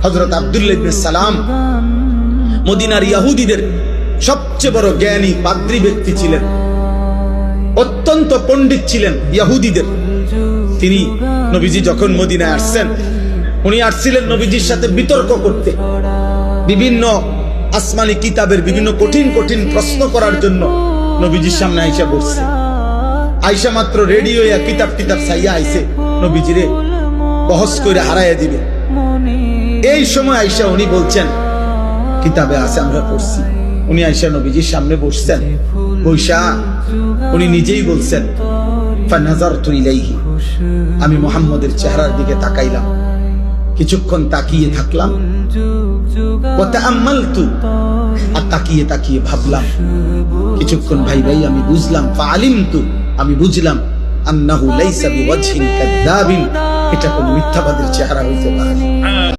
হযরত আব্দুল্লাহ ইবনে সালাম মদিনার ইহুদিদের সবচেয়ে বড় জ্ঞানী পাদ্রী ব্যক্তি ছিলেন, অত্যন্ত পণ্ডিত ছিলেন ইহুদিদের। তিনি নবীজি যখন মদিনায় আসছেন, উনি আসছিলেন নবীজির সাথে বিতর্ক করতে, বিভিন্ন আসমানি কিতাবের বিভিন্ন কঠিন কঠিন প্রশ্ন করার জন্য নবীজির সামনে আয়েশা বসছে। আয়েশা মাত্র রেডি হইয়া কিতাব চাইয়া আইছে নবীজিরে বহস করে হারাইয়া দিবে। এই সময় আয়েশা উনি বলছেন, কিতাবে আছে আমরা পড়ছি। উনি আয়েশা নবীজির সামনে বসছেন, বৈশা উনি নিজেই বলছেন, ফানাজারতু ইলাইহি, আমি মুহাম্মদের চেহারার দিকে তাকাইলাম, কিছুক্ষণ তাকিয়ে থাকলাম, ওয়া তাআম্মালতু, আর তাকিয়ে তাকিয়ে ভাবলাম, কিছুক্ষণ ভাই আমি বুঝলাম, ফাআলিমতু, আমি বুঝলাম, আন্নাহু লাইসা বিওয়াজহিন কাযাবিন, এটা কোন মিথ্যাবাদীর চেহারা হইতে পারে না।